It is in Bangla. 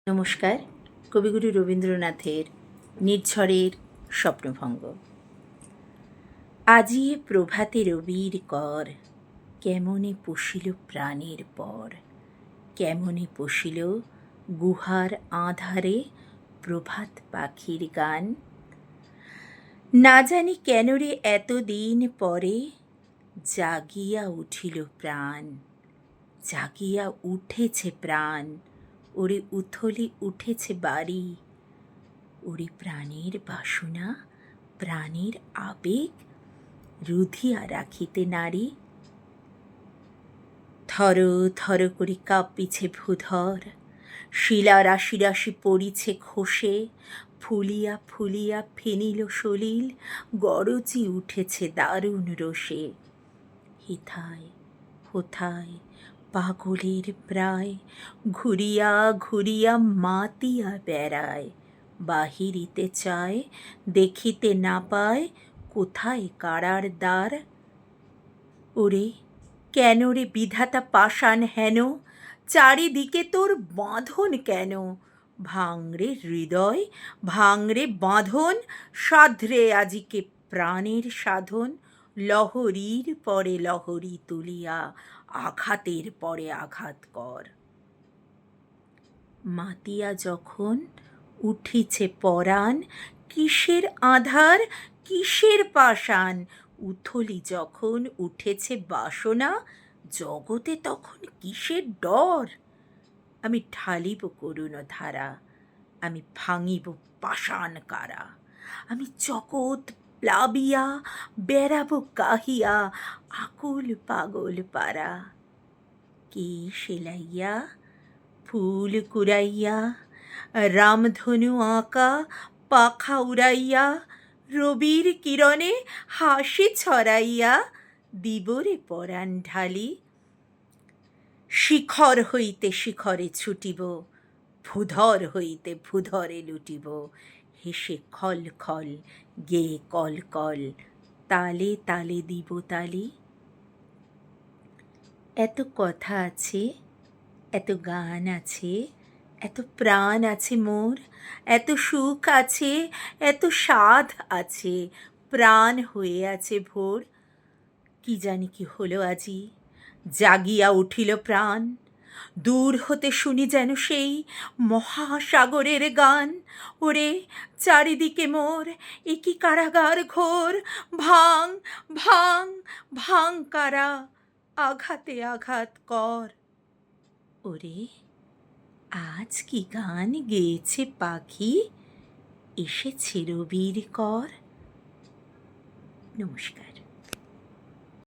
নমস্কার। কবিগুরু রবীন্দ্রনাথের নির্ঝরের স্বপ্নভঙ্গ। আজিয়ে প্রভাতে রবির কর, কেমনে পশিল প্রাণের পর, কেমনে পশিল গুহার আঁধারে প্রভাত পাখির গান। না জানি কেন রে এতদিন পরে জাগিয়া উঠিল প্রাণ, জাগিয়া উঠেছে প্রাণ। ওরে উথলি উঠেছে বাড়ি, ওরে প্রাণের বাসনা, প্রাণের আবেগ রুধিয়া রাখিতে নারী। থর থর করি কাঁপিছে ভূধর, শিলা রাশি রাশি পড়িছে খসে, ফুলিয়া ফুলিয়া ফেনিল সলিল, গরজি উঠেছে দারুণ রোষে। হিথায় হোথায় পাগলের প্রায়, ঘুরিয়া ঘুরিয়া মাতিয়া বেড়ায়, বাহিরিতে চায় দেখিতে না পায়, কোথায় কারার দ্বার। ওরে কেন রে বিধাতা পাষাণ হেন, চারিদিকে তোর বাঁধন কেন? ভাঙরে হৃদয়, ভাঙরে বাঁধন, সাধরে আজিকে প্রাণের সাধন। লহরীর পরে লহরী তুলিয়া আঘাতের পরে আঘাত কর। মাতিয়া যখন উঠিছে পরাণ, কিসের আধার, কিসের পাষাণ। উথলি যখন উঠেছে বাসনা, জগতে তখন কিসের ডর। আমি ঢালিব করুণ ধারা, আমি ভাঙিব পাষাণ কারা। আমি জগৎ প্লাবিয়া বেড়াবো গাহিয়া, আকুল পাগল পারা। কে সেলাইয়া ফুল কুড়াইয়া, রামধনু আঁকা পাখা উড়াইয়া, রবির কিরণে হাসি ছড়াইয়া দিবরে পরাণ ঢালি। শিখর হইতে শিখরে ছুটিব, ভূধর হইতে ভূধরে লুটিব, হেসে খল খল গেয়ে কল কল, তালে তালে দিব তালি। এত কথা আছে, এত গান আছে, এত প্রাণ আছে মোর, এত সুখ আছে, এত সাধ আছে, প্রাণ হয়ে আছে ভোর। কি জানি কি হলো আজি, জাগিয়া উঠিল প্রাণ। দূর হতে শুনি যেন সেই মহাসাগরের গান। ওরে চারিদিকে মোর এ কি কারাগার ঘোর, ভাঙ ভাঙ ভাঙ কারা, আঘাতে আঘাত কর। ওরে আজ কি গান গেয়েছে পাখি, এসেছে রবির কর। নমস্কার।